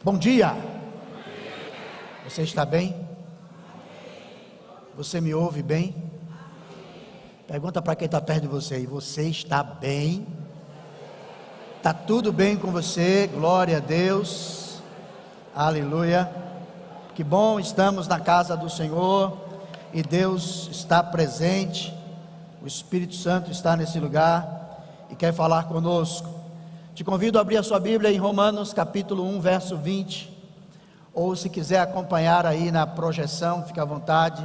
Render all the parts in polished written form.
Bom dia. Você está bem? Você me ouve bem? Pergunta para quem está perto de você aí. Você está bem? Está tudo bem com você? Glória a Deus. Aleluia. Que bom, estamos na casa do Senhor e Deus está presente. O Espírito Santo está nesse lugar e quer falar conosco. Te convido a abrir a sua Bíblia em Romanos capítulo 1, verso 20, ou se quiser acompanhar aí na projeção, fique à vontade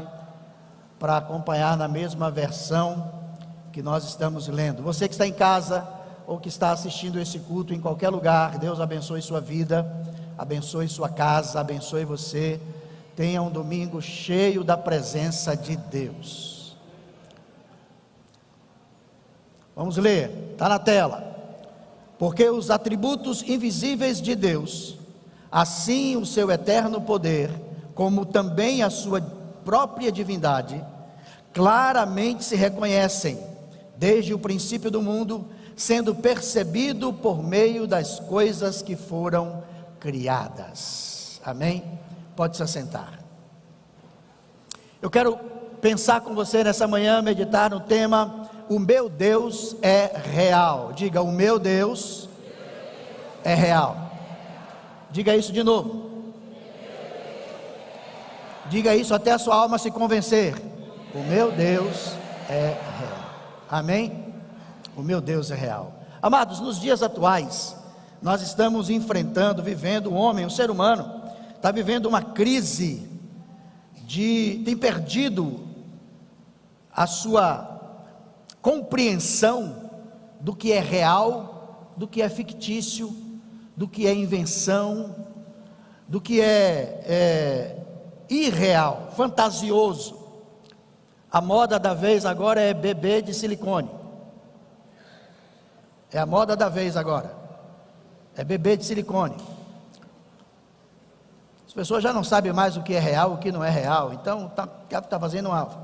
para acompanhar na mesma versão que nós estamos lendo. Você que está em casa ou que está assistindo esse culto em qualquer lugar, Deus abençoe sua vida, abençoe sua casa, abençoe você. Tenha um domingo cheio da presença de Deus. Vamos ler, está na tela. Porque os atributos invisíveis de Deus, assim o seu eterno poder, como também a sua própria divindade, claramente se reconhecem desde o princípio do mundo, sendo percebido por meio das coisas que foram criadas. Amém? Pode se assentar. Eu quero pensar com você nessa manhã, meditar no tema: o meu Deus é real. Diga, o meu Deus é real. Diga isso de novo. Diga isso até a sua alma se convencer. O meu Deus é real. Amém? O meu Deus é real. Amados, nos dias atuais, nós estamos enfrentando, vivendo, o homem, o ser humano, está vivendo uma crise tem perdido a sua compreensão do que é real, do que é fictício, do que é invenção, do que é irreal, fantasioso. A moda da vez agora é bebê de silicone. É a moda da vez agora. É bebê de silicone. As pessoas já não sabem mais o que é real, o que não é real. Então está fazendo algo,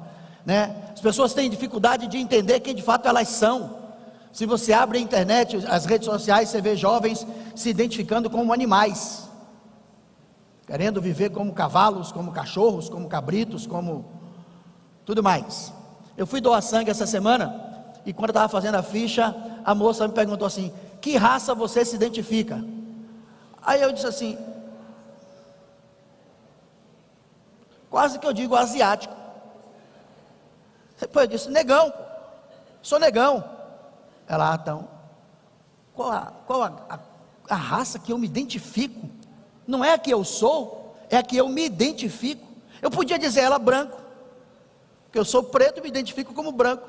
né? As pessoas têm dificuldade de entender quem de fato elas são. Se você abre a internet, as redes sociais, você vê jovens se identificando como animais, querendo viver como cavalos, como cachorros, como cabritos, como tudo mais. Eu fui doar sangue essa semana, e quando eu estava fazendo a ficha, a moça me perguntou assim: que raça você se identifica? Aí eu disse assim, quase que eu digo asiático. Depois eu disse, negão, sou negão. Ela, então, qual a raça que eu me identifico? Não é a que eu sou, é a que eu me identifico. Eu podia dizer ela branco, porque eu sou preto e me identifico como branco.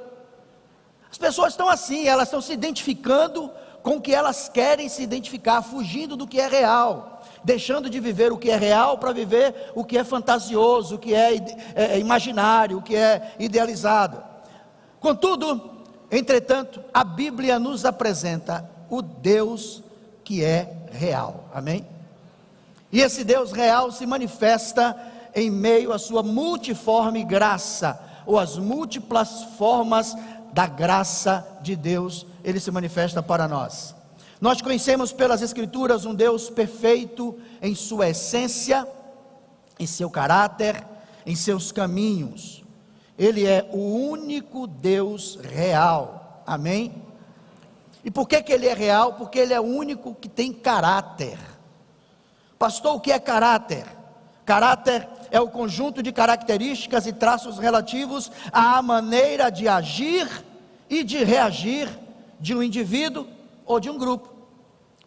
As pessoas estão assim, elas estão se identificando com o que elas querem se identificar, fugindo do que é real, deixando de viver o que é real para viver o que é fantasioso, o que é imaginário, o que é idealizado. Contudo, entretanto, a Bíblia nos apresenta o Deus que é real, amém? E esse Deus real se manifesta em meio à sua multiforme graça, ou as múltiplas formas da graça de Deus, ele se manifesta para nós. Nós conhecemos pelas Escrituras um Deus perfeito em sua essência, em seu caráter, em seus caminhos. Ele é o único Deus real, amém? E por que ele é real? Porque ele é o único que tem caráter. Pastor, o que é caráter? Caráter é o conjunto de características e traços relativos à maneira de agir e de reagir de um indivíduo ou de um grupo.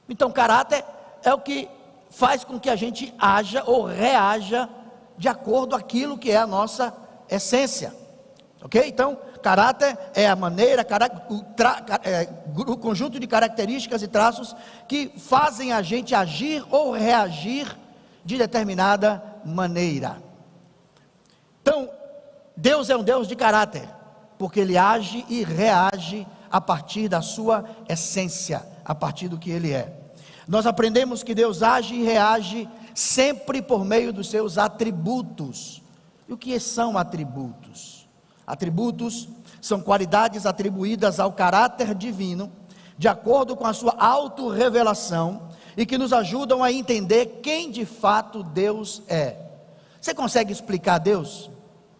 Então, caráter é o que faz com que a gente haja ou reaja de acordo com aquilo que é a nossa essência, ok? Então, caráter é a maneira, o conjunto de características e traços que fazem a gente agir ou reagir de determinada maneira. Então, Deus é um Deus de caráter, porque Ele age e reage a partir da sua essência, a partir do que Ele é. Nós aprendemos que Deus age e reage sempre por meio dos seus atributos. E o que são atributos? Atributos são qualidades atribuídas ao caráter divino, de acordo com a sua autorrevelação e que nos ajudam a entender quem de fato Deus é. Você consegue explicar Deus?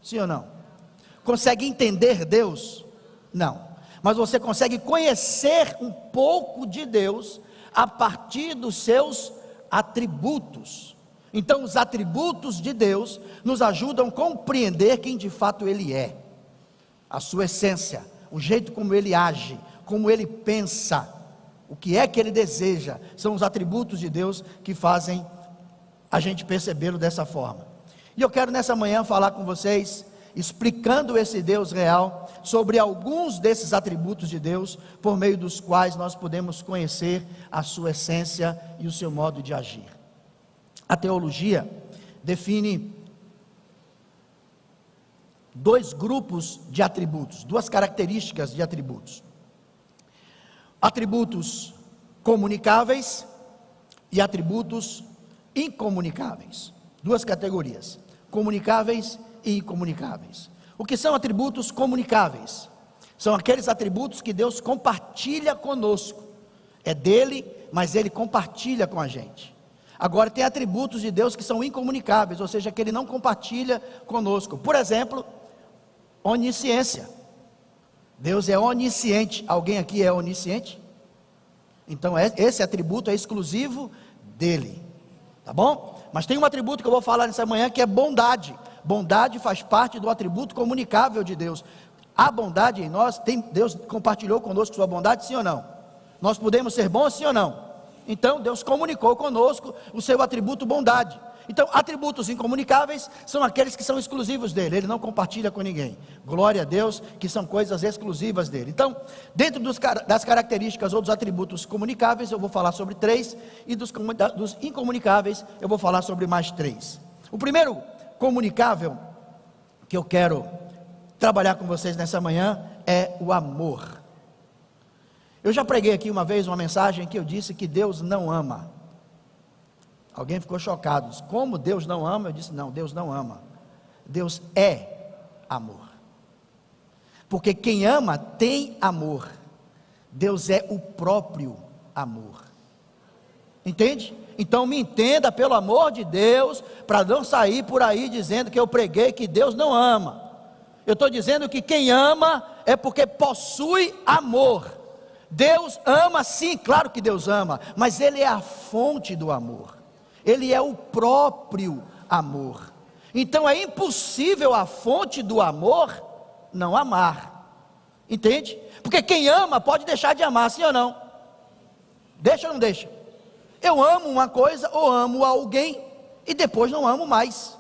Sim ou não? Consegue entender Deus? Não. Mas você consegue conhecer um pouco de Deus a partir dos seus atributos. Então, os atributos de Deus nos ajudam a compreender quem de fato Ele é, a sua essência, o jeito como Ele age, como Ele pensa, o que é que Ele deseja. São os atributos de Deus que fazem a gente percebê-lo dessa forma. E eu quero nessa manhã falar com vocês, explicando esse Deus real, sobre alguns desses atributos de Deus, por meio dos quais nós podemos conhecer a sua essência e o seu modo de agir. A teologia define dois grupos de atributos, duas características de atributos: atributos comunicáveis e atributos incomunicáveis. Duas categorias: comunicáveis e incomunicáveis. O que são atributos comunicáveis? São aqueles atributos que Deus compartilha conosco. É dele, mas Ele compartilha com a gente. Agora tem atributos de Deus que são incomunicáveis, ou seja, que Ele não compartilha conosco. Por exemplo, onisciência. Deus é onisciente. Alguém aqui é onisciente? Então esse atributo é exclusivo dele, tá bom? Mas tem um atributo que eu vou falar nessa manhã, que é bondade. Bondade faz parte do atributo comunicável de Deus. A bondade em nós, Deus compartilhou conosco sua bondade, sim ou não? Nós podemos ser bons, sim ou não? Então Deus comunicou conosco o seu atributo bondade. Então, atributos incomunicáveis são aqueles que são exclusivos dele, ele não compartilha com ninguém. Glória a Deus, que são coisas exclusivas dele. Então, dentro das características ou dos atributos comunicáveis, eu vou falar sobre 3, e dos incomunicáveis, eu vou falar sobre mais 3. O primeiro comunicável que eu quero trabalhar com vocês nessa manhã é o amor. Eu já preguei aqui uma vez uma mensagem que eu disse que Deus não ama. Alguém ficou chocado, como Deus não ama? Eu disse, não, Deus não ama, Deus é amor, porque quem ama tem amor, Deus é o próprio amor, entende? Então me entenda pelo amor de Deus, para não sair por aí dizendo que eu preguei que Deus não ama. Eu estou dizendo que quem ama é porque possui amor. Deus ama sim, claro que Deus ama, mas Ele é a fonte do amor. Ele é o próprio amor. Então é impossível a fonte do amor não amar. Entende? Porque quem ama pode deixar de amar, sim ou não? Deixa ou não deixa? Eu amo uma coisa ou amo alguém e depois não amo mais.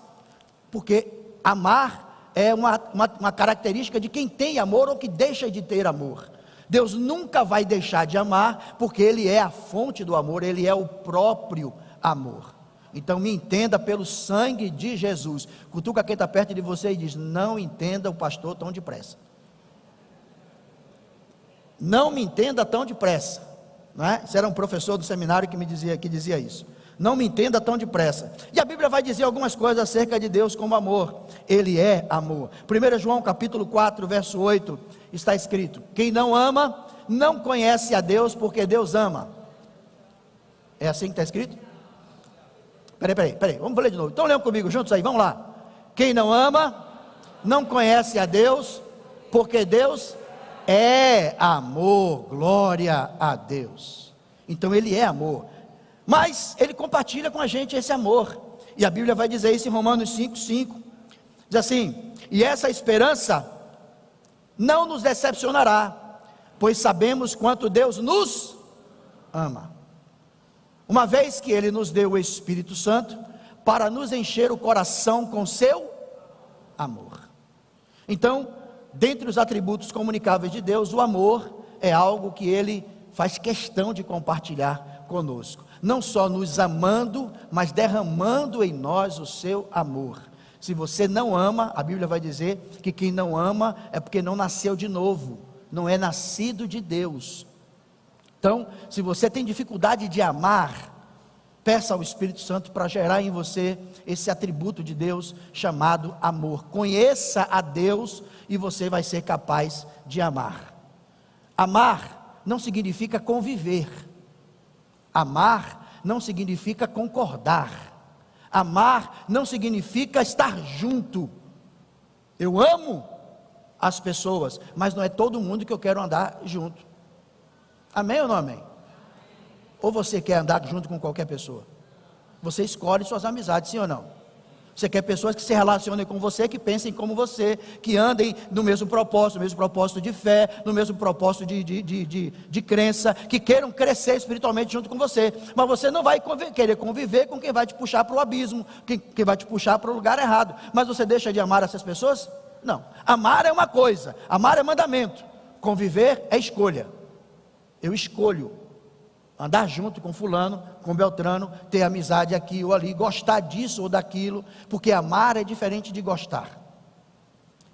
Porque amar é uma característica de quem tem amor ou que deixa de ter amor. Deus nunca vai deixar de amar, porque Ele é a fonte do amor, Ele é o próprio amor. Então me entenda pelo sangue de Jesus. Cutuca quem está perto de você e diz, não entenda o pastor tão depressa. Não me entenda tão depressa, não é? Isso era um professor do seminário que dizia isso. Não me entenda tão depressa. E a Bíblia vai dizer algumas coisas acerca de Deus como amor. Ele é amor. 1 João capítulo 4 verso 8 está escrito, quem não ama não conhece a Deus, porque Deus ama. É assim que está escrito? Peraí, vamos ler de novo. Então leiam comigo juntos aí, vamos lá. Quem não ama não conhece a Deus, porque Deus é amor. Glória a Deus. Então Ele é amor, mas Ele compartilha com a gente esse amor, e a Bíblia vai dizer isso em Romanos 5:5, diz assim, e essa esperança não nos decepcionará, pois sabemos quanto Deus nos ama, uma vez que Ele nos deu o Espírito Santo, para nos encher o coração com seu amor. Então, dentre os atributos comunicáveis de Deus, o amor é algo que Ele faz questão de compartilhar conosco, não só nos amando, mas derramando em nós o seu amor. Se você não ama, a Bíblia vai dizer que quem não ama é porque não nasceu de novo, não é nascido de Deus. Então, se você tem dificuldade de amar, peça ao Espírito Santo para gerar em você esse atributo de Deus chamado amor. Conheça a Deus e você vai ser capaz de amar. Amar não significa conviver. Amar não significa concordar. Amar não significa estar junto. Eu amo as pessoas, mas não é todo mundo que eu quero andar junto. Amém ou não amém? Ou você quer andar junto com qualquer pessoa? Você escolhe suas amizades, sim ou não? Você quer pessoas que se relacionem com você, que pensem como você, que andem no mesmo propósito de fé, no mesmo propósito de crença, que queiram crescer espiritualmente junto com você. Mas você não vai querer conviver com quem vai te puxar para o abismo, quem vai te puxar para o lugar errado. Mas você deixa de amar essas pessoas? Não. Amar é uma coisa, amar é mandamento. Conviver é escolha. Eu escolho andar junto com fulano, com Beltrano, ter amizade aqui ou ali, gostar disso ou daquilo, porque amar é diferente de gostar.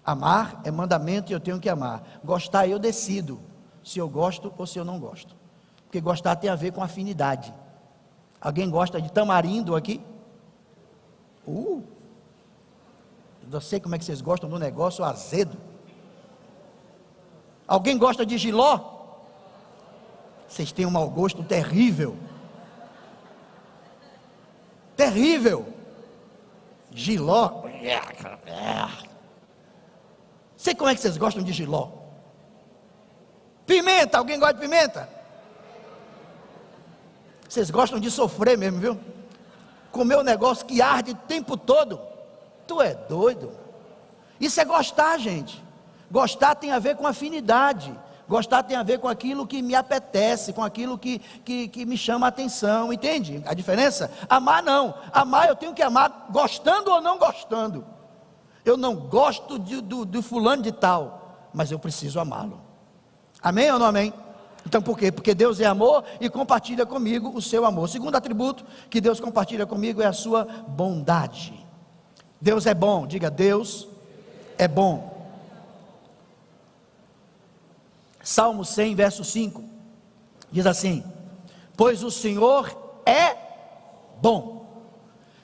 Amar é mandamento e eu tenho que amar. Gostar eu decido se eu gosto ou se eu não gosto, porque gostar tem a ver com afinidade. Alguém gosta de tamarindo aqui? Eu sei como é que vocês gostam do negócio azedo. Alguém gosta de jiló? Vocês têm um mau gosto terrível. Terrível. Jiló. Sei como é que vocês gostam de jiló. Pimenta, alguém gosta de pimenta? Vocês gostam de sofrer mesmo, viu? Comer um negócio que arde o tempo todo. Tu é doido. Isso é gostar, gente. Gostar tem a ver com afinidade. Gostar tem a ver com aquilo que me apetece, com aquilo que me chama a atenção, entende a diferença? Amar não, amar eu tenho que amar gostando ou não gostando. Eu não gosto do fulano de tal, mas eu preciso amá-lo. Amém ou não amém? Então por quê? Porque Deus é amor e compartilha comigo o seu amor. O segundo atributo que Deus compartilha comigo é a sua bondade. Deus é bom, diga Deus é bom. Salmo 100, verso 5, diz assim: pois o Senhor é bom,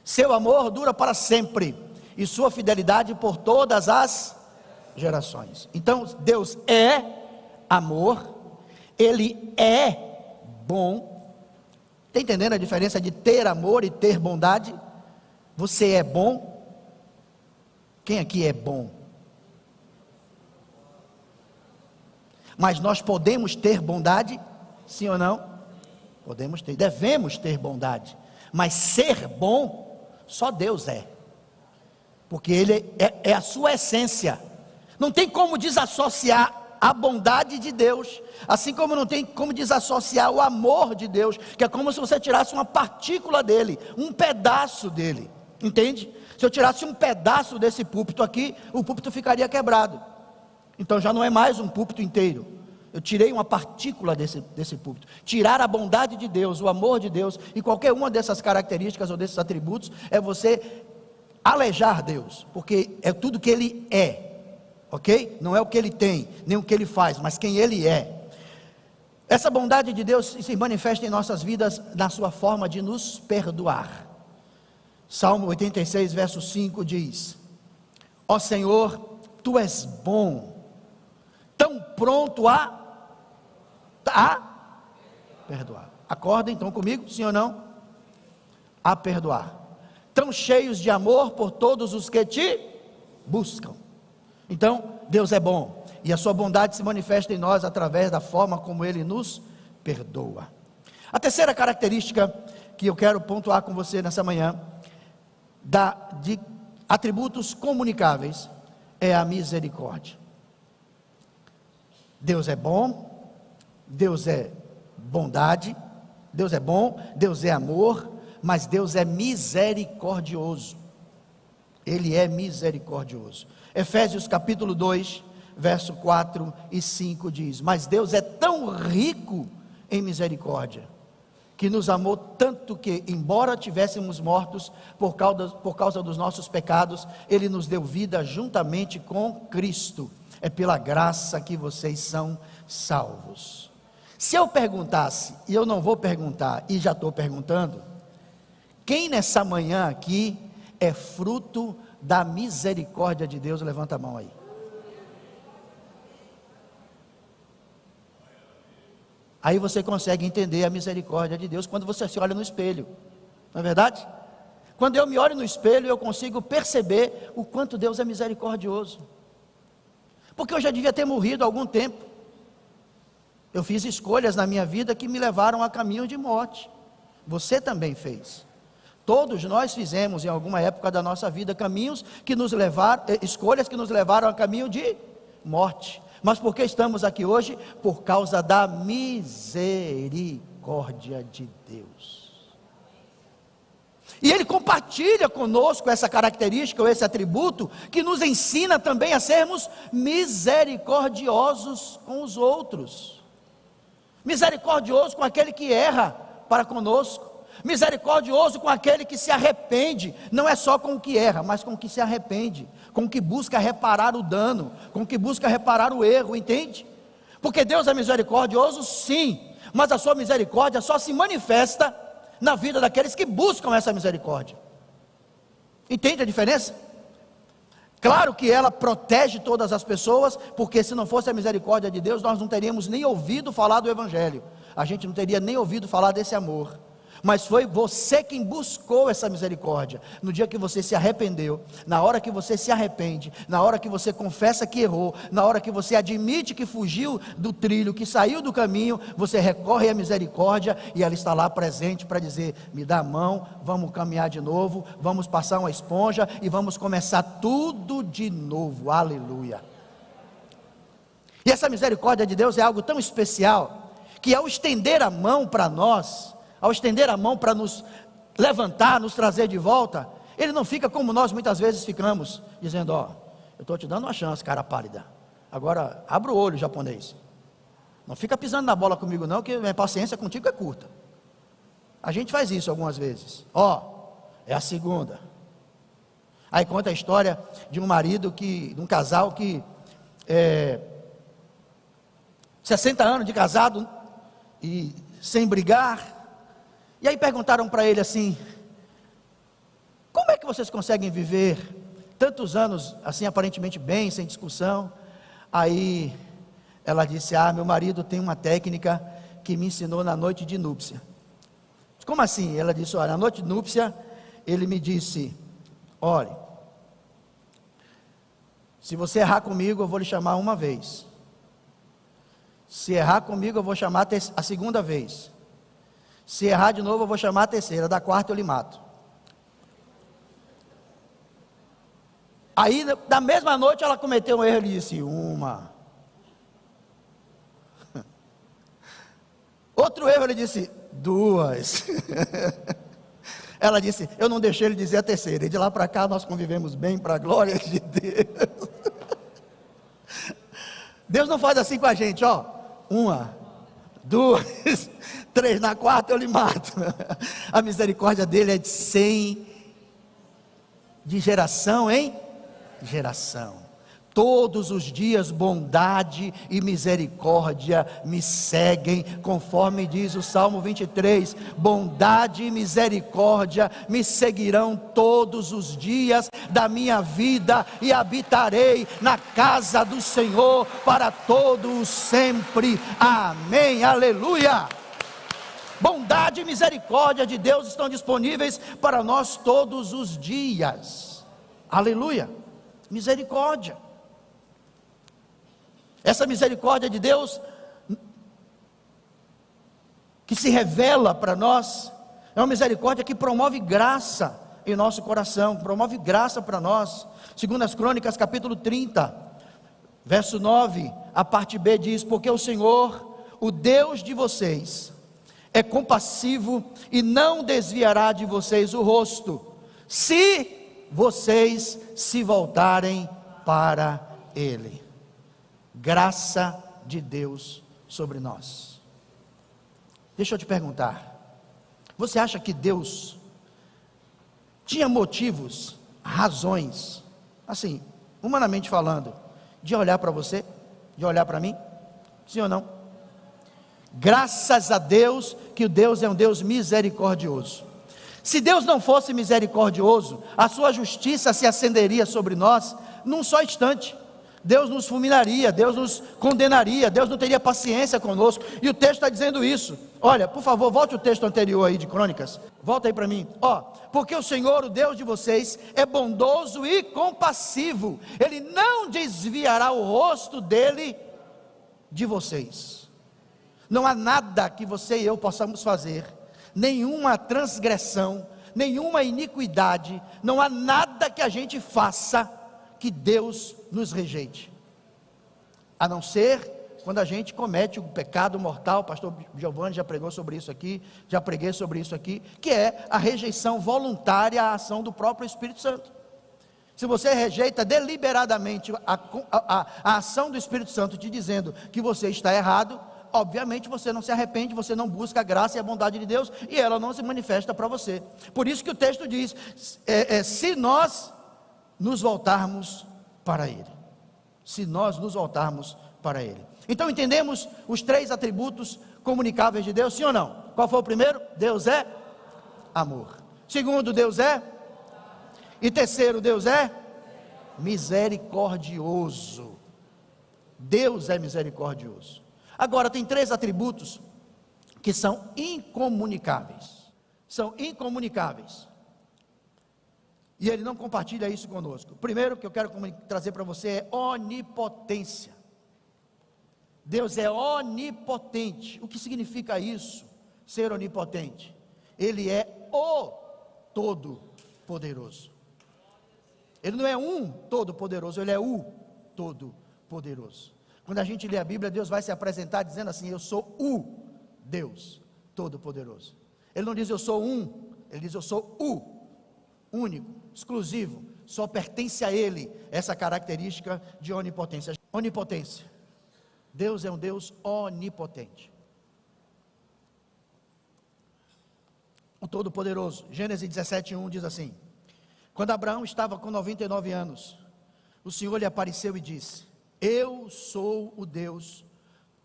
seu amor dura para sempre, e sua fidelidade por todas as gerações. Então Deus é amor, Ele é bom. Está entendendo a diferença de ter amor e ter bondade? Você é bom? Quem aqui é bom? Mas nós podemos ter bondade? Sim ou não? Podemos ter, devemos ter bondade. Mas ser bom, só Deus é. Porque Ele é a sua essência. Não tem como desassociar a bondade de Deus. Assim como não tem como desassociar o amor de Deus. Que é como se você tirasse uma partícula dele, um pedaço dele. Entende? Se eu tirasse um pedaço desse púlpito aqui, o púlpito ficaria quebrado. Então já não é mais um púlpito inteiro. Eu tirei uma partícula desse púlpito. Tirar a bondade de Deus, o amor de Deus, e qualquer uma dessas características ou desses atributos, é você alejar Deus, porque é tudo que Ele é, ok? Não é o que Ele tem, nem o que Ele faz, mas quem Ele é. Essa bondade de Deus se manifesta em nossas vidas na sua forma de nos perdoar. Salmo 86, verso 5 diz: ó Senhor, Tu és bom, tão pronto a perdoar. Acorda então comigo, sim ou não? A perdoar. Tão cheios de amor por todos os que te buscam. Então, Deus é bom, e a sua bondade se manifesta em nós através da forma como Ele nos perdoa. A terceira característica que eu quero pontuar com você nessa manhã, de atributos comunicáveis, é a misericórdia. Deus é bom, Deus é bondade, Deus é bom, Deus é amor, mas Deus é misericordioso. Ele é misericordioso. Efésios capítulo 2, verso 4 e 5 diz: mas Deus é tão rico em misericórdia, que nos amou tanto que, embora tivéssemos mortos por causa dos nossos pecados, Ele nos deu vida juntamente com Cristo. É pela graça que vocês são salvos. Se eu perguntasse, e eu não vou perguntar, e já estou perguntando, quem nessa manhã aqui é fruto da misericórdia de Deus? Levanta a mão aí. Aí você consegue entender a misericórdia de Deus quando você se olha no espelho, não é verdade? Quando eu me olho no espelho, eu consigo perceber o quanto Deus é misericordioso, porque eu já devia ter morrido há algum tempo. Eu fiz escolhas na minha vida que me levaram a caminho de morte. Você também fez. Todos nós fizemos em alguma época da nossa vida caminhos que nos levaram, escolhas que nos levaram a caminho de morte. Mas por que estamos aqui hoje? Por causa da misericórdia de Deus. E Ele compartilha conosco essa característica, ou esse atributo, que nos ensina também a sermos misericordiosos com os outros. Misericordioso com aquele que erra para conosco. Misericordioso com aquele que se arrepende, não é só com o que erra, mas com o que se arrepende, com o que busca reparar o dano, com o que busca reparar o erro, entende? Porque Deus é misericordioso, sim, mas a sua misericórdia só se manifesta na vida daqueles que buscam essa misericórdia. Entende a diferença? Claro que ela protege todas as pessoas, porque se não fosse a misericórdia de Deus, nós não teríamos nem ouvido falar do Evangelho, a gente não teria nem ouvido falar desse amor. Mas foi você quem buscou essa misericórdia. No dia que você se arrependeu, na hora que você se arrepende, na hora que você confessa que errou, na hora que você admite que fugiu do trilho, que saiu do caminho, você recorre à misericórdia e ela está lá presente para dizer: me dá a mão, vamos caminhar de novo, vamos passar uma esponja e vamos começar tudo de novo. Aleluia. E essa misericórdia de Deus é algo tão especial, que ao estender a mão para nós, ao estender a mão para nos levantar, nos trazer de volta, Ele não fica como nós muitas vezes ficamos, dizendo: ó, eu estou te dando uma chance, cara pálida, agora abra o olho, japonês, não fica pisando na bola comigo não, que minha paciência contigo é curta. A gente faz isso algumas vezes. Ó, é a segunda. Aí conta a história de um marido de um casal que 60 anos de casado e sem brigar. E aí perguntaram para ele assim: como é que vocês conseguem viver tantos anos assim aparentemente bem, sem discussão? Aí ela disse: meu marido tem uma técnica que me ensinou na noite de núpcia. Como assim? Ela disse: olha, na noite de núpcia ele me disse: olha, se você errar comigo eu vou lhe chamar uma vez, se errar comigo eu vou chamar a segunda vez, se errar de novo eu vou chamar a terceira, da quarta eu lhe mato. Aí na mesma noite ela cometeu um erro e disse: uma. Outro erro, ele disse: duas. Ela disse: eu não deixei ele dizer a terceira, e de lá para cá nós convivemos bem, para a glória de Deus. Deus não faz assim com a gente, ó, uma, duas, três, na quarta eu lhe mato. A misericórdia dele é de geração em geração. Todos os dias bondade e misericórdia me seguem, conforme diz o Salmo 23, bondade e misericórdia me seguirão todos os dias da minha vida, e habitarei na casa do Senhor para todos sempre, amém, aleluia. Bondade e misericórdia de Deus estão disponíveis para nós todos os dias, aleluia, misericórdia. Essa misericórdia de Deus, que se revela para nós, é uma misericórdia que promove graça em nosso coração, promove graça para nós. Segundo as Crônicas, capítulo 30, verso 9, a parte B diz: porque o Senhor, o Deus de vocês, é compassivo e não desviará de vocês o rosto, se vocês se voltarem para Ele. Graça de Deus sobre nós. Deixa eu te perguntar, você acha que Deus tinha motivos, razões, assim, humanamente falando, de olhar para você, de olhar para mim? Sim ou não? Graças a Deus que o Deus é um Deus misericordioso. Se Deus não fosse misericordioso, a sua justiça se acenderia sobre nós num só instante. Deus nos fulminaria, Deus nos condenaria, Deus não teria paciência conosco, e o texto está dizendo isso. Olha, por favor, volte o texto anterior aí de Crônicas, volta aí para mim, porque o Senhor, o Deus de vocês, é bondoso e compassivo, Ele não desviará o rosto dele de vocês. Não há nada que você e eu possamos fazer, nenhuma transgressão, nenhuma iniquidade, não há nada que a gente faça que Deus nos rejeite, a não ser quando a gente comete o pecado mortal. O pastor Giovanni já pregou sobre isso aqui, já preguei sobre isso aqui, que é a rejeição voluntária à ação do próprio Espírito Santo. Se você rejeita deliberadamente a ação do Espírito Santo te dizendo que você está errado, obviamente você não se arrepende, você não busca a graça e a bondade de Deus, e ela não se manifesta para você. Por isso que o texto diz, se nós nos voltarmos para Ele, se nós nos voltarmos para Ele. Então entendemos os 3 atributos comunicáveis de Deus, sim ou não? Qual foi o primeiro? Deus é amor. Segundo, Deus é, e terceiro, Deus é misericordioso. Deus é misericordioso. Agora tem 3 atributos que são incomunicáveis, e Ele não compartilha isso conosco. O primeiro que eu quero trazer para você é onipotência. Deus é onipotente. O que significa isso, ser onipotente? Ele é o Todo-Poderoso. Ele não é um Todo-Poderoso, Ele é o Todo-Poderoso. Quando a gente lê a Bíblia, Deus vai se apresentar dizendo assim: eu sou o Deus Todo-Poderoso. Ele não diz eu sou um, Ele diz eu sou o único, exclusivo, só pertence a Ele essa característica de onipotência. Onipotência. Deus é um Deus onipotente. O Todo-Poderoso. Gênesis 17:1 diz assim: quando Abraão estava com 99 anos, o Senhor lhe apareceu e disse: eu sou o Deus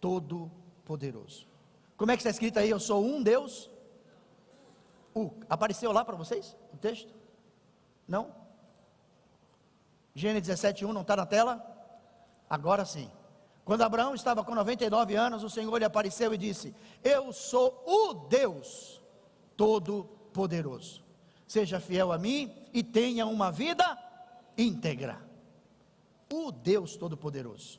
Todo-Poderoso. Como é que está escrito aí? Eu sou um Deus. Apareceu lá para vocês o texto? Não? Gênesis 17:1 não está na tela? Agora sim. Quando Abraão estava com 99 anos, o Senhor lhe apareceu e disse: eu sou o Deus Todo-Poderoso. Seja fiel a mim e tenha uma vida íntegra. O Deus Todo-Poderoso.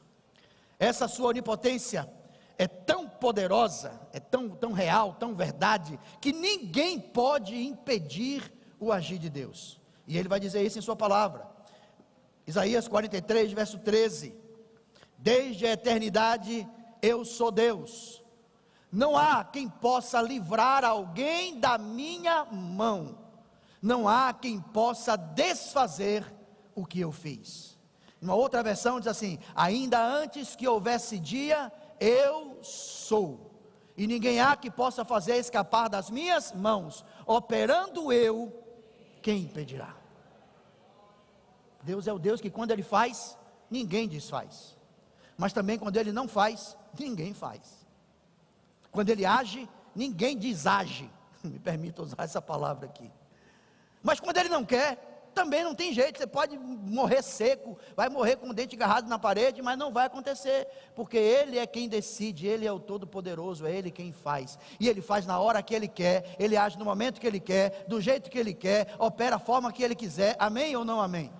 Essa sua onipotência é tão poderosa, é tão real, tão verdade, que ninguém pode impedir o agir de Deus. E Ele vai dizer isso em sua palavra. Isaías 43, verso 13: desde a eternidade eu sou Deus, não há quem possa livrar alguém da minha mão, não há quem possa desfazer o que eu fiz. Uma outra versão diz assim: ainda antes que houvesse dia, eu sou, e ninguém há que possa fazer escapar das minhas mãos. Operando eu, quem impedirá? Deus é o Deus que quando Ele faz, ninguém desfaz, mas também quando Ele não faz, ninguém faz. Quando Ele age, ninguém desage, me permita usar essa palavra aqui. Mas quando Ele não quer, também não tem jeito. Você pode morrer seco, vai morrer com o dente agarrado na parede, mas não vai acontecer, porque Ele é quem decide, Ele é o Todo-Poderoso, é Ele quem faz, e Ele faz na hora que Ele quer, Ele age no momento que Ele quer, do jeito que Ele quer, opera a forma que Ele quiser. Amém ou não amém?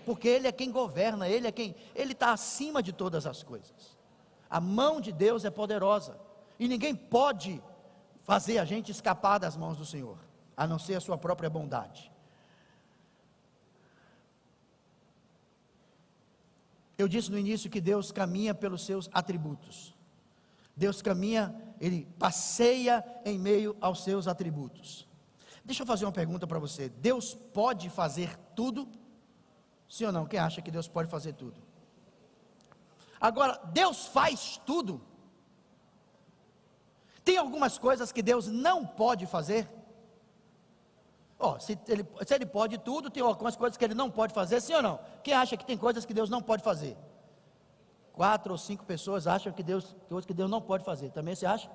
Porque Ele é quem governa, Ele está acima de todas as coisas. A mão de Deus é poderosa, e ninguém pode fazer a gente escapar das mãos do Senhor, a não ser a sua própria bondade. Eu disse no início que Deus caminha pelos seus atributos. Deus caminha, Ele passeia em meio aos seus atributos. Deixa eu fazer uma pergunta para você: Deus pode fazer tudo? Sim ou não? Quem acha que Deus pode fazer tudo? Agora, Deus faz tudo? Tem algumas coisas que Deus não pode fazer? Se ele pode tudo, tem algumas coisas que Ele não pode fazer, sim ou não? Quem acha que tem coisas que Deus não pode fazer? 4 ou 5 pessoas acham que Deus não pode fazer. Também você acha?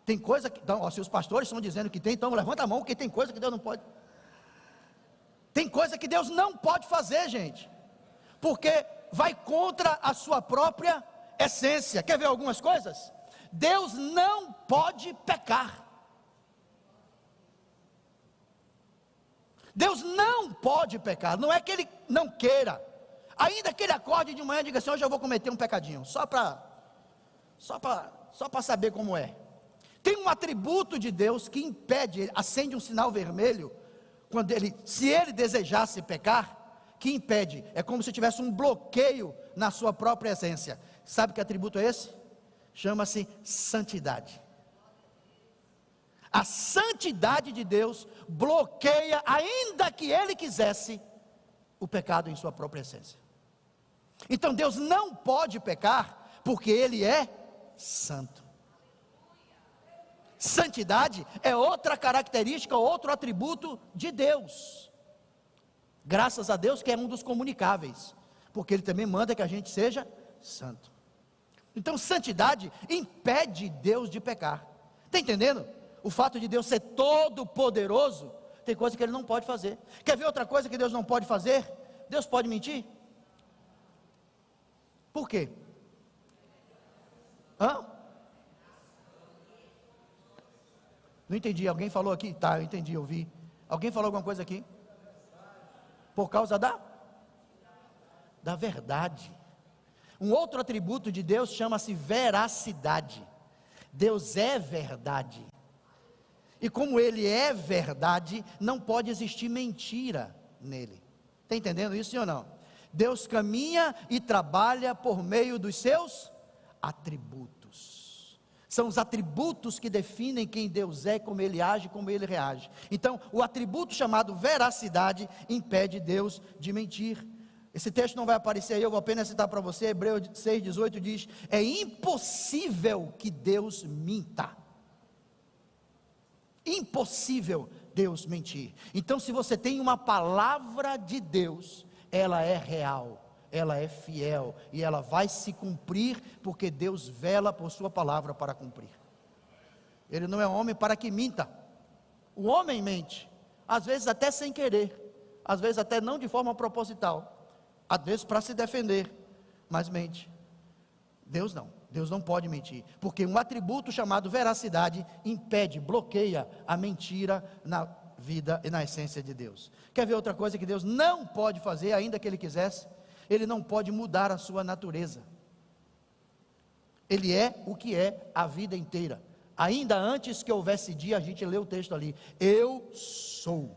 Tem coisa que, então, se os pastores estão dizendo que tem, então levanta a mão, porque tem coisa que Deus não pode. Tem coisa que Deus não pode fazer, gente, porque vai contra a sua própria essência. Quer ver algumas coisas? Deus não pode pecar. Deus não pode pecar, não é que Ele não queira, ainda que Ele acorde de manhã e diga assim: hoje eu vou cometer um pecadinho, só para saber como é. Tem um atributo de Deus que impede, acende um sinal vermelho, se Ele desejasse pecar, que impede, é como se tivesse um bloqueio na sua própria essência. Sabe que atributo é esse? Chama-se santidade. A santidade de Deus bloqueia, ainda que Ele quisesse, o pecado em sua própria essência. Então Deus não pode pecar, porque Ele é santo. Santidade é outra característica, outro atributo de Deus. Graças a Deus que é um dos comunicáveis, porque Ele também manda que a gente seja santo. Então santidade impede Deus de pecar. Está entendendo? O fato de Deus ser todo poderoso, tem coisa que Ele não pode fazer. Quer ver outra coisa que Deus não pode fazer? Deus pode mentir? Por quê? Não entendi, alguém falou aqui? Tá, eu entendi, eu vi. Alguém falou alguma coisa aqui? Por causa da verdade. Um outro atributo de Deus chama-se veracidade. Deus é verdade. E como Ele é verdade, não pode existir mentira nele. Está entendendo isso, sim ou não? Deus caminha e trabalha por meio dos seus atributos. São os atributos que definem quem Deus é, como Ele age, como Ele reage. Então, o atributo chamado veracidade impede Deus de mentir. Esse texto não vai aparecer aí, eu vou apenas citar para você. Hebreus 6,18 diz: é impossível que Deus minta. Impossível Deus mentir. Então, se você tem uma palavra de Deus, ela é real, ela é fiel, e ela vai se cumprir, porque Deus vela por sua palavra para cumprir. Ele não é homem para que minta. O homem mente, às vezes até sem querer, às vezes até não de forma proposital, às vezes para se defender, mas mente. Deus não, Deus não pode mentir, porque um atributo chamado veracidade impede, bloqueia a mentira na vida e na essência de Deus. Quer ver outra coisa que Deus não pode fazer, ainda que Ele quisesse? Ele não pode mudar a sua natureza. Ele é o que é a vida inteira. Ainda antes que houvesse dia, a gente lê o texto ali: eu sou.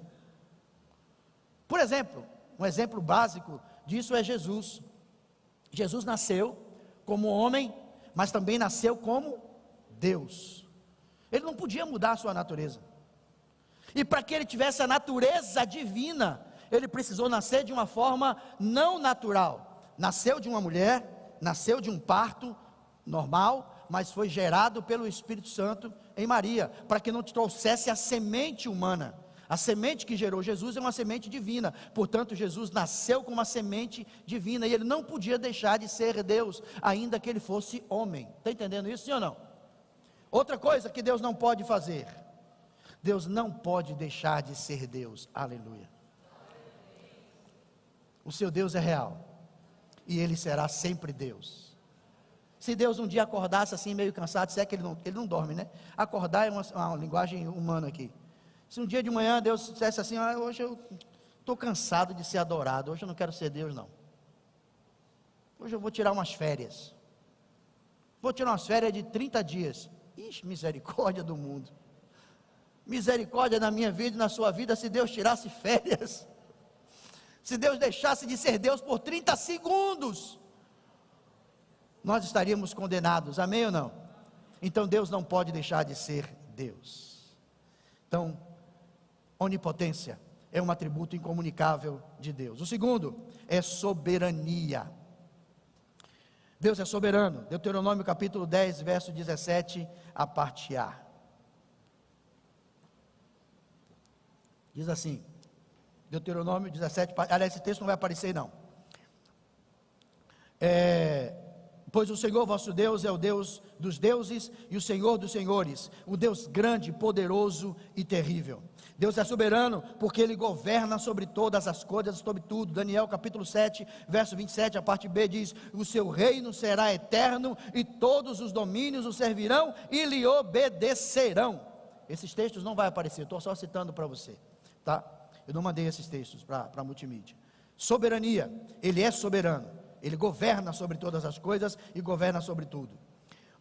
Por exemplo, um exemplo básico disso é Jesus. Jesus nasceu como homem, mas também nasceu como Deus. Ele não podia mudar a sua natureza. E para que ele tivesse a natureza divina, ele precisou nascer de uma forma não natural. Nasceu de uma mulher, nasceu de um parto normal, mas foi gerado pelo Espírito Santo em Maria, para que não trouxesse a semente humana. A semente que gerou Jesus é uma semente divina, portanto Jesus nasceu com uma semente divina, e ele não podia deixar de ser Deus, ainda que ele fosse homem. Está entendendo isso, sim ou não? Outra coisa que Deus não pode fazer: Deus não pode deixar de ser Deus. Aleluia. O seu Deus é real, e Ele será sempre Deus. Se Deus um dia acordasse assim meio cansado, se é que ele não dorme, né? Acordar é uma linguagem humana aqui. Se um dia de manhã Deus dissesse assim: hoje eu estou cansado de ser adorado, hoje eu não quero ser Deus não, hoje eu vou tirar umas férias, vou tirar umas férias de 30 dias, ixi, misericórdia do mundo, misericórdia na minha vida e na sua vida, se Deus tirasse férias, se Deus deixasse de ser Deus por 30 segundos, nós estaríamos condenados, amém ou não? Então Deus não pode deixar de ser Deus. Então, onipotência é um atributo incomunicável de Deus. O segundo é soberania. Deus é soberano. Deuteronômio capítulo 10, verso 17, a parte A. Diz assim, Deuteronômio 17, aliás, esse texto não vai aparecer não. Pois o Senhor vosso Deus é o Deus dos deuses e o Senhor dos senhores, o Deus grande, poderoso e terrível. Deus é soberano porque Ele governa sobre todas as coisas, sobre tudo. Daniel capítulo 7, verso 27, a parte B diz: o seu reino será eterno e todos os domínios o servirão e lhe obedecerão. Esses textos não vai aparecer, estou só citando para você, tá? Eu não mandei esses textos para a multimídia. Soberania, Ele é soberano. Ele governa sobre todas as coisas e governa sobre tudo.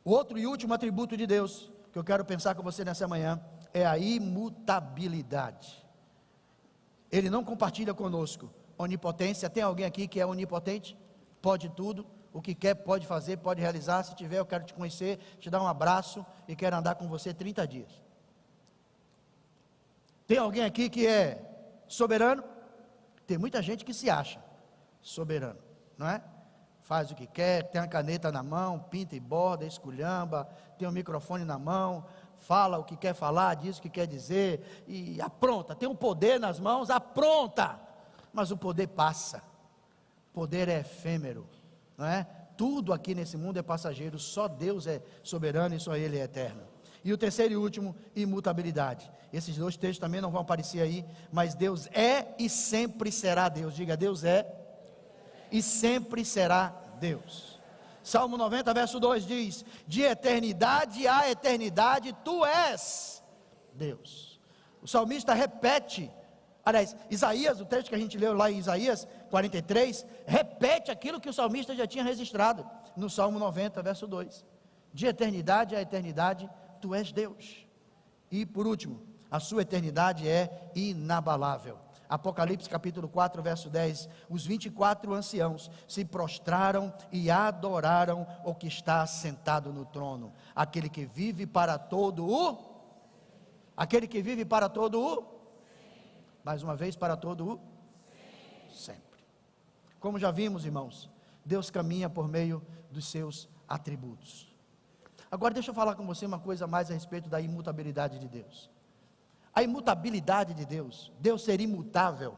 O outro e último atributo de Deus, que eu quero pensar com você nessa manhã, é a imutabilidade. Ele não compartilha conosco onipotência. Tem alguém aqui que é onipotente? Pode tudo, o que quer pode fazer, pode realizar. Se tiver, eu quero te conhecer, te dar um abraço e quero andar com você 30 dias. Tem alguém aqui que é soberano? Tem muita gente que se acha soberano, não é? Faz o que quer, tem a caneta na mão, pinta e borda, esculhamba, tem o microfone na mão, fala o que quer falar, diz o que quer dizer, e apronta, tem um poder nas mãos, apronta, mas o poder passa, o poder é efêmero, não é? Tudo aqui nesse mundo é passageiro, só Deus é soberano e só Ele é eterno. E o terceiro e último, imutabilidade. Esses dois textos também não vão aparecer aí, mas Deus é e sempre será Deus. Diga, Deus é e sempre será Deus. Salmo 90 verso 2 diz: de eternidade a eternidade tu és Deus. O salmista repete, aliás, Isaías, o texto que a gente leu lá em Isaías 43, repete aquilo que o salmista já tinha registrado no Salmo 90 verso 2: de eternidade a eternidade tu és Deus. E por último, a sua eternidade é inabalável. Apocalipse capítulo 4 verso 10, os 24 anciãos se prostraram e adoraram o que está sentado no trono, aquele que vive para todo o, mais uma vez, para todo o, sempre. Como já vimos, irmãos, Deus caminha por meio dos seus atributos. Agora deixa eu falar com você uma coisa mais a respeito da imutabilidade de Deus. A imutabilidade de Deus, Deus ser imutável,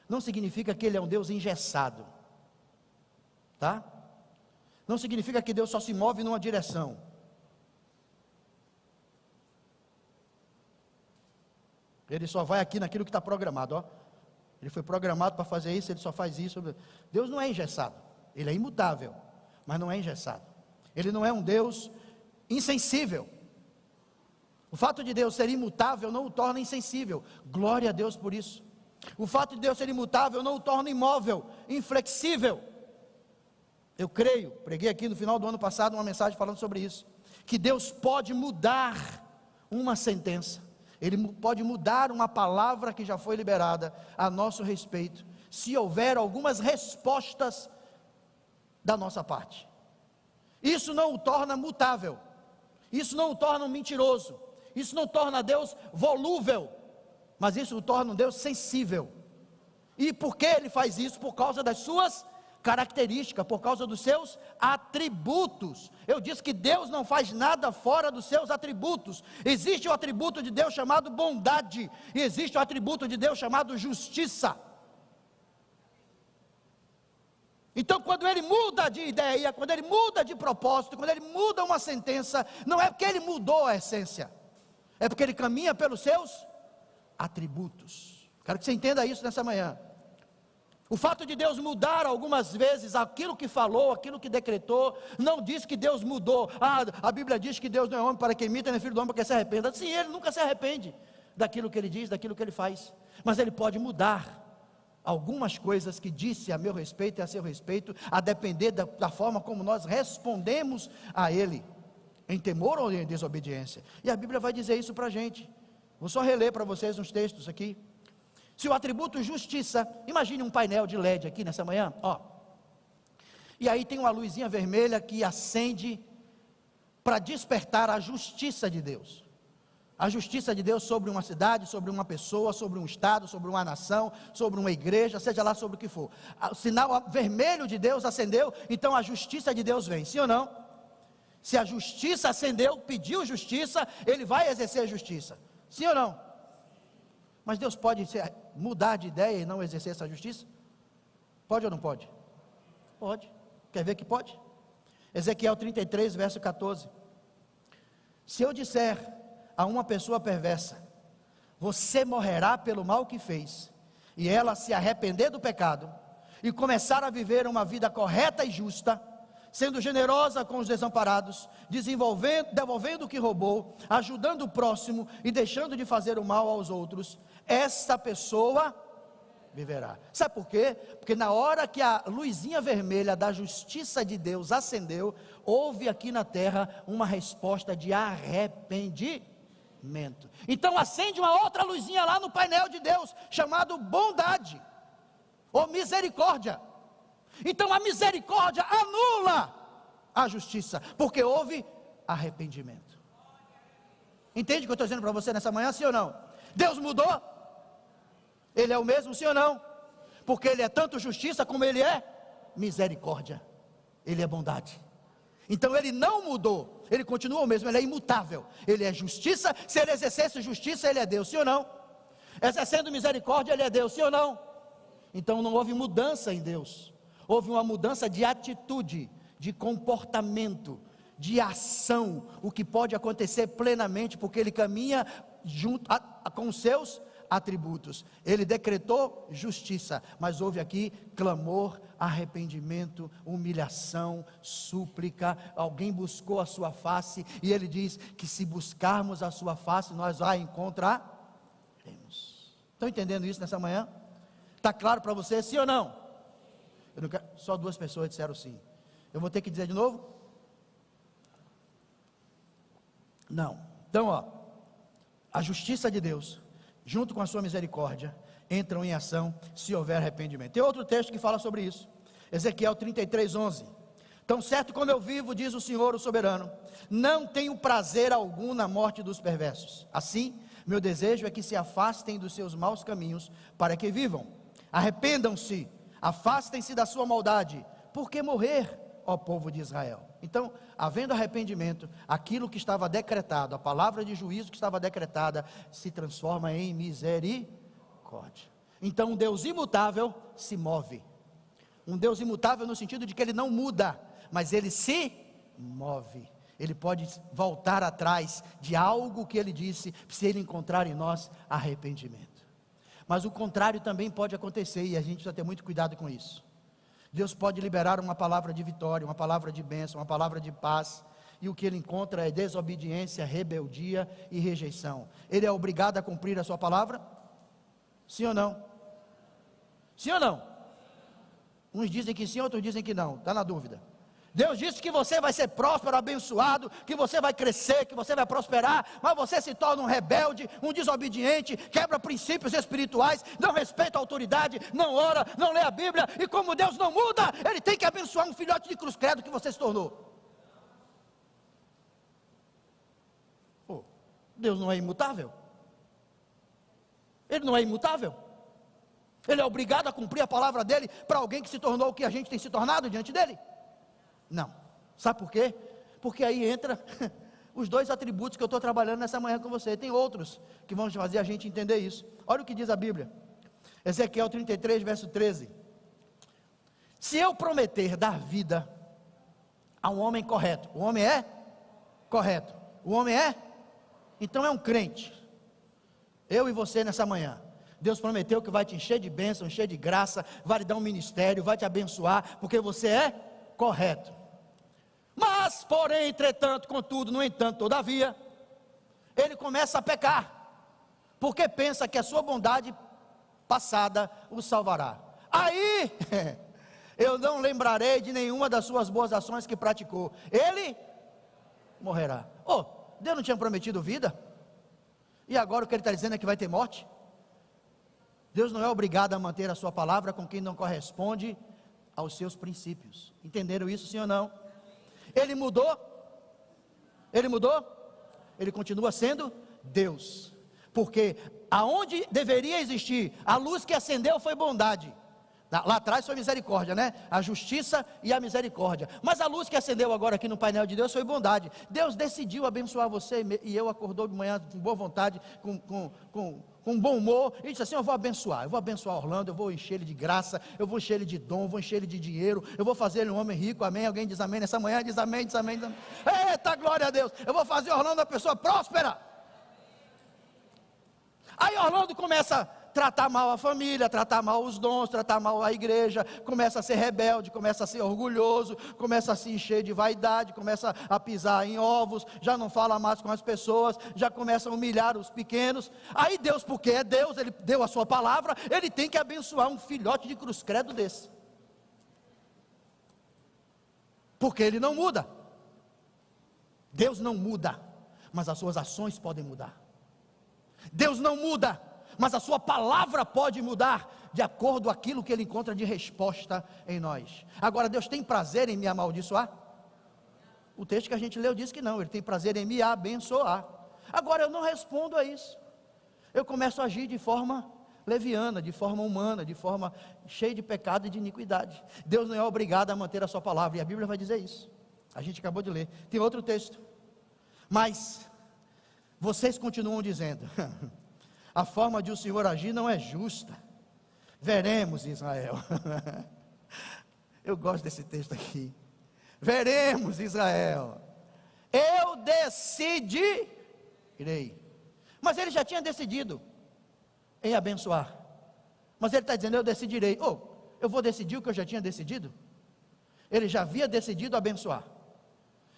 não significa que Ele é um Deus engessado, tá? Não significa que Deus só se move numa direção. Ele só vai aqui naquilo que está programado, ó. Ele foi programado para fazer isso, Ele só faz isso. Deus não é engessado, Ele é imutável, mas não é engessado. Ele não é um Deus insensível. O fato de Deus ser imutável não o torna insensível, glória a Deus por isso. O fato de Deus ser imutável não o torna imóvel, inflexível. Eu creio, preguei aqui no final do ano passado uma mensagem falando sobre isso, que Deus pode mudar uma sentença, Ele pode mudar uma palavra que já foi liberada a nosso respeito, se houver algumas respostas da nossa parte. Isso não o torna mutável, isso não o torna um mentiroso, isso não torna Deus volúvel, mas isso o torna um Deus sensível. E por que Ele faz isso? Por causa das suas características, por causa dos seus atributos. Eu disse que Deus não faz nada fora dos seus atributos. Existe o atributo de Deus chamado bondade, e existe o atributo de Deus chamado justiça. Então quando Ele muda de ideia, quando Ele muda de propósito, quando Ele muda uma sentença, não é porque Ele mudou a essência, é porque Ele caminha pelos seus atributos. Quero que você entenda isso nessa manhã. O fato de Deus mudar algumas vezes aquilo que falou, aquilo que decretou, não diz que Deus mudou. A Bíblia diz que Deus não é homem para que imita, nem filho do homem para que se arrependa. Sim, Ele nunca se arrepende daquilo que Ele diz, daquilo que Ele faz, mas Ele pode mudar algumas coisas que disse a meu respeito e a seu respeito, a depender da forma como nós respondemos a Ele, em temor ou em desobediência. E a Bíblia vai dizer isso para a gente. Vou só reler para vocês uns textos aqui. Se o atributo justiça, imagine um painel de LED aqui nessa manhã, ó. E aí tem uma luzinha vermelha que acende para despertar a justiça de Deus. A justiça de Deus sobre uma cidade, sobre uma pessoa, sobre um estado, sobre uma nação, sobre uma igreja, seja lá sobre o que for. O sinal vermelho de Deus acendeu, então a justiça de Deus vem, sim ou não? Se a justiça acendeu, pediu justiça, Ele vai exercer a justiça, sim ou não? Mas Deus pode mudar de ideia e não exercer essa justiça? Pode ou não pode? Pode. Quer ver que pode? Ezequiel 33, verso 14. Se eu disser a uma pessoa perversa, você morrerá pelo mal que fez, e ela se arrepender do pecado, e começar a viver uma vida correta e justa, sendo generosa com os desamparados, devolvendo o que roubou, ajudando o próximo e deixando de fazer o mal aos outros, esta pessoa viverá. Sabe por quê? Porque na hora que a luzinha vermelha da justiça de Deus acendeu, houve aqui na terra uma resposta de arrependimento. Então acende uma outra luzinha lá no painel de Deus, chamado bondade, ou misericórdia. Então a misericórdia anula a justiça, porque houve arrependimento. Entende o que eu estou dizendo para você nessa manhã, sim ou não? Deus mudou? Ele é o mesmo, sim ou não? Porque Ele é tanto justiça como Ele é misericórdia. Ele é bondade. Então Ele não mudou, Ele continua o mesmo, Ele é imutável. Ele é justiça. Se Ele exercesse justiça, Ele é Deus, sim ou não? Exercendo misericórdia, Ele é Deus, sim ou não? Então não houve mudança em Deus. Houve uma mudança de atitude, de comportamento, de ação, o que pode acontecer plenamente, porque Ele caminha junto com os seus atributos. Ele decretou justiça, mas houve aqui clamor, arrependimento, humilhação, súplica. Alguém buscou a sua face, e Ele diz que se buscarmos a sua face, nós a encontraremos. Estão entendendo isso nessa manhã? Está claro para você, sim ou não? Eu não quero, só 2 pessoas disseram sim. Eu vou ter que dizer de novo? Não. Então, a justiça de Deus, junto com a sua misericórdia, entram em ação se houver arrependimento. Tem outro texto que fala sobre isso. Ezequiel 33, 11. Tão certo como eu vivo, diz o Senhor, o soberano, não tenho prazer algum na morte dos perversos. Assim, meu desejo é que se afastem dos seus maus caminhos, para que vivam. Arrependam-se, afastem-se da sua maldade. Por que morrer, ó povo de Israel? Então, havendo arrependimento, aquilo que estava decretado, a palavra de juízo que estava decretada, se transforma em misericórdia. Então, um Deus imutável se move. Um Deus imutável no sentido de que Ele não muda, mas Ele se move. Ele pode voltar atrás de algo que Ele disse, se Ele encontrar em nós arrependimento. Mas o contrário também pode acontecer, e a gente precisa ter muito cuidado com isso. Deus pode liberar uma palavra de vitória, uma palavra de bênção, uma palavra de paz, e o que Ele encontra é desobediência, rebeldia e rejeição. Ele é obrigado a cumprir a sua palavra? Sim ou não? Sim ou não? Uns dizem que sim, outros dizem que não, está na dúvida. Deus disse que você vai ser próspero, abençoado, que você vai crescer, que você vai prosperar, mas você se torna um rebelde, um desobediente, quebra princípios espirituais, não respeita a autoridade, não ora, não lê a Bíblia, e como Deus não muda, Ele tem que abençoar um filhote de cruz credo que você se tornou. Deus não é imutável? Ele não é imutável? Ele é obrigado a cumprir a palavra dele para alguém que se tornou o que a gente tem se tornado diante dele? Não. Sabe por quê? Porque aí entra os 2 atributos que eu estou trabalhando nessa manhã com você. Tem outros que vão fazer a gente entender isso. Olha o que diz a Bíblia. Ezequiel 33, verso 13. Se eu prometer dar vida a um homem correto, o homem é correto, o homem é, então é um crente. Eu e você nessa manhã, Deus prometeu que vai te encher de bênção, encher de graça, vai lhe dar um ministério, vai te abençoar, porque você é correto. Mas, porém, entretanto, contudo, no entanto, todavia, ele começa a pecar, porque pensa que a sua bondade passada o salvará. Aí, eu não lembrarei de nenhuma das suas boas ações que praticou. Ele morrerá. Deus não tinha prometido vida? E agora o que Ele está dizendo é que vai ter morte? Deus não é obrigado a manter a sua palavra com quem não corresponde aos seus princípios. Entenderam isso, sim ou não? Ele mudou? Ele mudou? Ele continua sendo Deus. Porque aonde deveria existir a luz que acendeu foi bondade. Lá atrás foi misericórdia, né? A justiça e a misericórdia. Mas a luz que acendeu agora aqui no painel de Deus foi bondade. Deus decidiu abençoar você e eu, acordou de manhã com boa vontade, com com bom humor, e disse assim: eu vou abençoar Orlando, eu vou encher ele de graça, eu vou encher ele de dom, eu vou encher ele de dinheiro, eu vou fazer ele um homem rico, amém? Alguém diz amém nessa manhã? Diz amém, diz amém, diz amém. Eita, glória a Deus, eu vou fazer Orlando uma pessoa próspera. Aí Orlando começa a tratar mal a família, tratar mal os dons, tratar mal a igreja, começa a ser rebelde, começa a ser orgulhoso, começa a se encher de vaidade, começa a pisar em ovos, já não fala mais com as pessoas, já começa a humilhar os pequenos. Aí Deus, porque é Deus, Ele deu a sua palavra, Ele tem que abençoar um filhote de cruz credo desse, porque Ele não muda. Deus não muda, mas as suas ações podem mudar. Deus não muda, mas a sua palavra pode mudar, de acordo com aquilo que Ele encontra de resposta em nós. Agora, Deus tem prazer em me amaldiçoar? O texto que a gente leu diz que não, Ele tem prazer em me abençoar. Agora eu não respondo a isso, eu começo a agir de forma leviana, de forma humana, de forma cheia de pecado e de iniquidade. Deus não é obrigado a manter a sua palavra, e a Bíblia vai dizer isso, a gente acabou de ler. Tem outro texto, mas vocês continuam dizendo: a forma de o Senhor agir não é justa. Veremos, Israel. Eu gosto desse texto aqui. Veremos, Israel. Eu decidirei. Mas ele já tinha decidido em abençoar. Mas ele está dizendo: eu decidirei. Eu vou decidir o que eu já tinha decidido? Ele já havia decidido abençoar.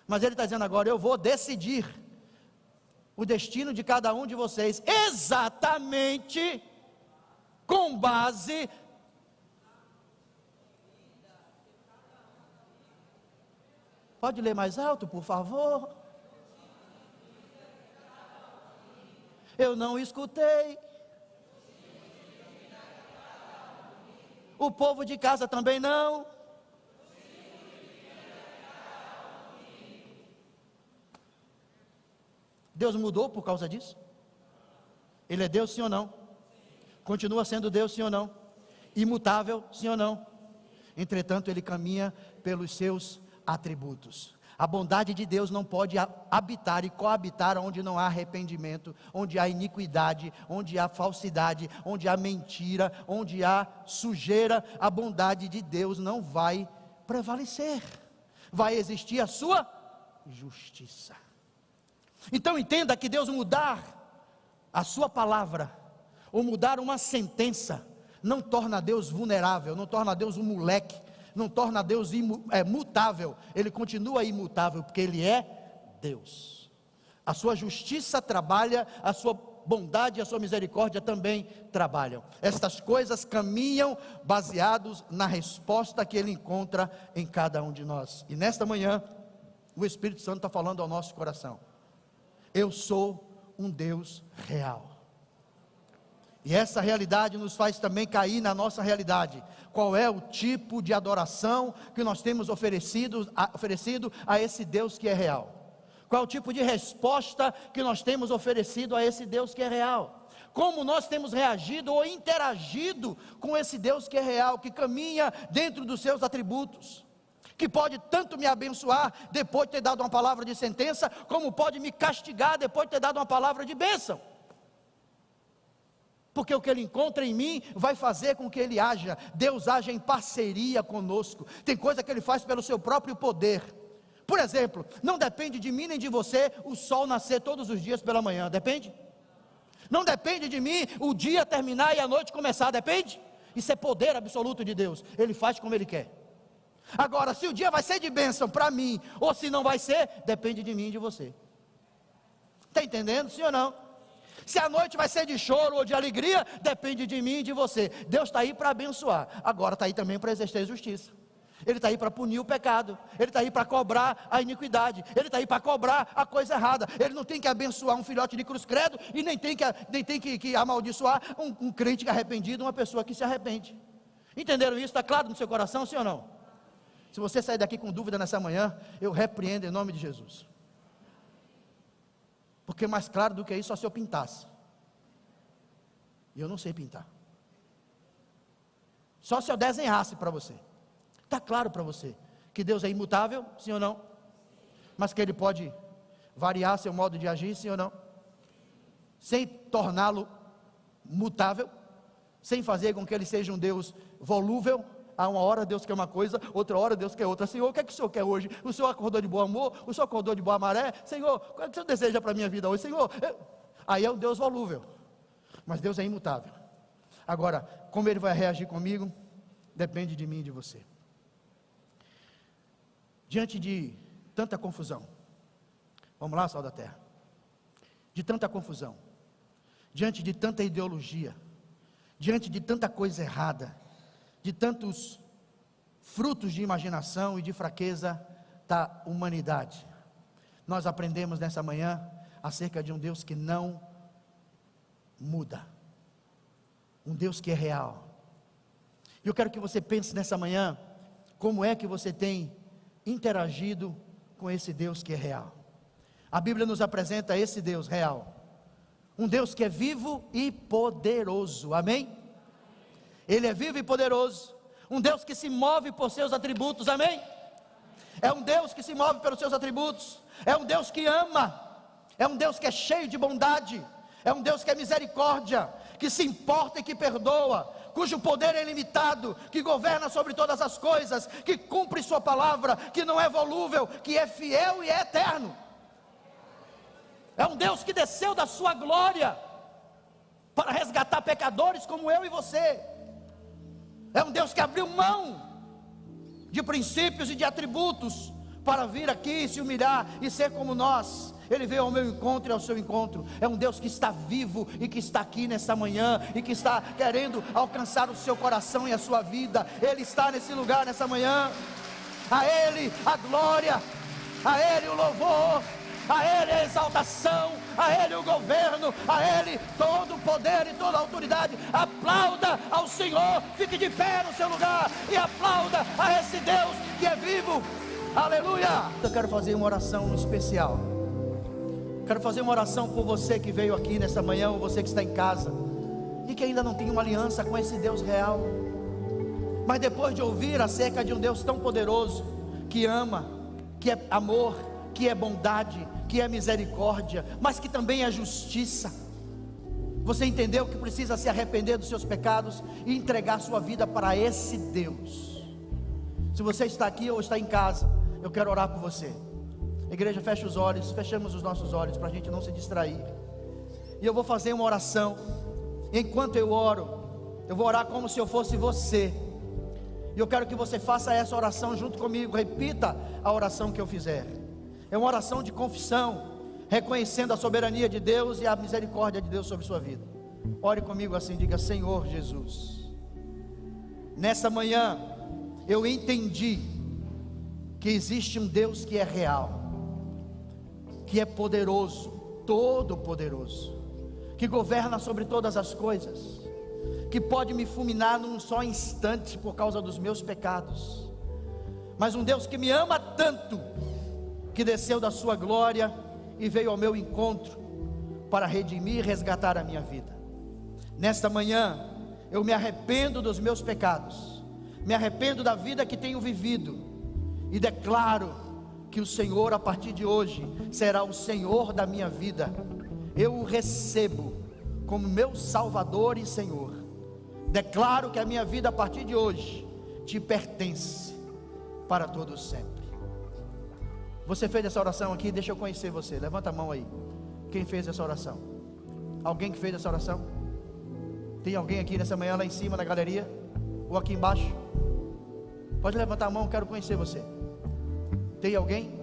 Mas ele está dizendo agora: eu vou decidir o destino de cada um de vocês, exatamente com base. Pode ler mais alto, por favor? Eu não escutei. O povo de casa também não. Deus mudou por causa disso? Ele é Deus, sim ou não? Continua sendo Deus, sim ou não? Imutável, sim ou não? Entretanto, Ele caminha pelos seus atributos. A bondade de Deus não pode habitar e coabitar onde não há arrependimento, onde há iniquidade, onde há falsidade, onde há mentira, onde há sujeira. A bondade de Deus não vai prevalecer. Vai existir a sua justiça. Então entenda que Deus mudar a sua palavra, ou mudar uma sentença, não torna Deus vulnerável, não torna Deus um moleque, não torna Deus mutável. Ele continua imutável, porque Ele é Deus. A sua justiça trabalha, a sua bondade e a sua misericórdia também trabalham. Estas coisas caminham baseados na resposta que Ele encontra em cada um de nós. E nesta manhã, o Espírito Santo está falando ao nosso coração: eu sou um Deus real. E essa realidade nos faz também cair na nossa realidade. Qual é o tipo de adoração que nós temos oferecido a esse Deus que é real? Qual é o tipo de resposta que nós temos oferecido a esse Deus que é real? Como nós temos reagido ou interagido com esse Deus que é real, que caminha dentro dos seus atributos, que pode tanto me abençoar depois de ter dado uma palavra de sentença, como pode me castigar depois de ter dado uma palavra de bênção. Porque o que Ele encontra em mim vai fazer com que Ele haja. Deus age em parceria conosco. Tem coisa que Ele faz pelo seu próprio poder. Por exemplo, não depende de mim nem de você o sol nascer todos os dias pela manhã, depende? Não depende de mim o dia terminar e a noite começar, depende? Isso é poder absoluto de Deus. Ele faz como Ele quer. Agora, se o dia vai ser de bênção para mim, ou se não vai ser, depende de mim e de você. Está entendendo, sim ou não? Se a noite vai ser de choro ou de alegria, depende de mim e de você. Deus está aí para abençoar, agora está aí também para exercer justiça. Ele está aí para punir o pecado, Ele está aí para cobrar a iniquidade, Ele está aí para cobrar a coisa errada. Ele não tem que abençoar um filhote de cruz credo, e nem tem que amaldiçoar um crente arrependido, uma pessoa que se arrepende. Entenderam isso? Está claro no seu coração, sim ou não? Se você sair daqui com dúvida nessa manhã, eu repreendo em nome de Jesus. Porque mais claro do que isso, só se eu pintasse. E eu não sei pintar. Só se eu desenhasse para você. Está claro para você que Deus é imutável, sim ou não? Mas que Ele pode variar seu modo de agir, sim ou não? Sem torná-lo mutável, sem fazer com que ele seja um Deus volúvel. Há uma hora Deus quer uma coisa, outra hora Deus quer outra. Senhor, o que é que o Senhor quer hoje? O Senhor acordou de bom amor? O Senhor acordou de boa maré? Senhor, o que é que o Senhor deseja para a minha vida hoje? Senhor, aí é um Deus volúvel, mas Deus é imutável. Agora, como Ele vai reagir comigo, depende de mim e de você. Diante de tanta confusão, vamos lá, sal da terra, de tanta confusão, diante de tanta ideologia, diante de tanta coisa errada, de tantos frutos de imaginação e de fraqueza da humanidade, nós aprendemos nessa manhã acerca de um Deus que não muda, um Deus que é real. E eu quero que você pense nessa manhã, como é que você tem interagido com esse Deus que é real. A Bíblia nos apresenta esse Deus real, um Deus que é vivo e poderoso, amém? Ele é vivo e poderoso, um Deus que se move por seus atributos, amém? É um Deus que se move pelos seus atributos, é um Deus que ama, é um Deus que é cheio de bondade, é um Deus que é misericórdia, que se importa e que perdoa, cujo poder é ilimitado, que governa sobre todas as coisas, que cumpre sua palavra, que não é volúvel, que é fiel e é eterno. É um Deus que desceu da sua glória para resgatar pecadores como eu e você. É um Deus que abriu mão de princípios e de atributos para vir aqui se humilhar e ser como nós. Ele veio ao meu encontro e ao seu encontro. É um Deus que está vivo e que está aqui nessa manhã e que está querendo alcançar o seu coração e a sua vida. Ele está nesse lugar nessa manhã. A Ele a glória, a Ele o louvor, a Ele a exaltação, a Ele o governo, a Ele todo o poder e toda a autoridade. Aplauda ao Senhor, fique de pé no seu lugar e aplauda a esse Deus que é vivo. Aleluia. Eu quero fazer uma oração especial. Quero fazer uma oração por você que veio aqui nessa manhã, ou você que está em casa e que ainda não tem uma aliança com esse Deus real, mas depois de ouvir acerca de um Deus tão poderoso, que ama, que é amor, que é bondade, que é misericórdia, mas que também é justiça, você entendeu que precisa se arrepender dos seus pecados e entregar sua vida para esse Deus. Se você está aqui ou está em casa, eu quero orar por você. Igreja, fecha os olhos, fechamos os nossos olhos para a gente não se distrair. E eu vou fazer uma oração. Enquanto eu oro, eu vou orar como se eu fosse você. E eu quero que você faça essa oração junto comigo. Repita a oração que eu fizer. É uma oração de confissão, reconhecendo a soberania de Deus e a misericórdia de Deus sobre sua vida. Ore comigo assim, diga: Senhor Jesus, nessa manhã eu entendi que existe um Deus que é real, que é poderoso, todo poderoso, que governa sobre todas as coisas, que pode me fulminar num só instante por causa dos meus pecados, mas um Deus que me ama tanto, que desceu da sua glória e veio ao meu encontro para redimir e resgatar a minha vida. Nesta manhã eu me arrependo dos meus pecados, me arrependo da vida que tenho vivido e declaro que o Senhor a partir de hoje será o Senhor da minha vida. Eu o recebo como meu Salvador e Senhor. Declaro que a minha vida a partir de hoje te pertence para todo sempre. Você fez essa oração aqui? Deixa eu conhecer você. Levanta a mão aí. Quem fez essa oração? Alguém que fez essa oração? Tem alguém aqui nessa manhã lá em cima na galeria? Ou aqui embaixo? Pode levantar a mão, quero conhecer você. Tem alguém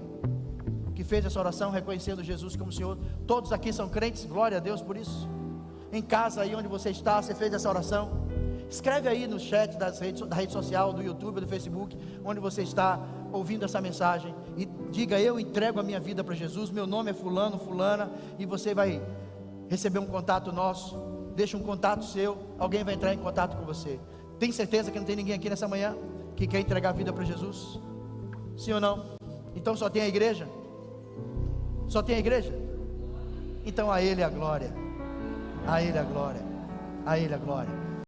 que fez essa oração reconhecendo Jesus como Senhor? Todos aqui são crentes, glória a Deus por isso. Em casa aí onde você está, você fez essa oração? Escreve aí no chat da rede social, do YouTube, do Facebook, onde você está ouvindo essa mensagem, e diga: eu entrego a minha vida para Jesus, meu nome é fulano, fulana, e você vai receber um contato nosso. Deixa um contato seu, alguém vai entrar em contato com você. Tem certeza que não tem ninguém aqui nessa manhã que quer entregar a vida para Jesus? Sim ou não? Então só tem a igreja? Só tem a igreja? Então a Ele a glória, a Ele a glória, a Ele a glória.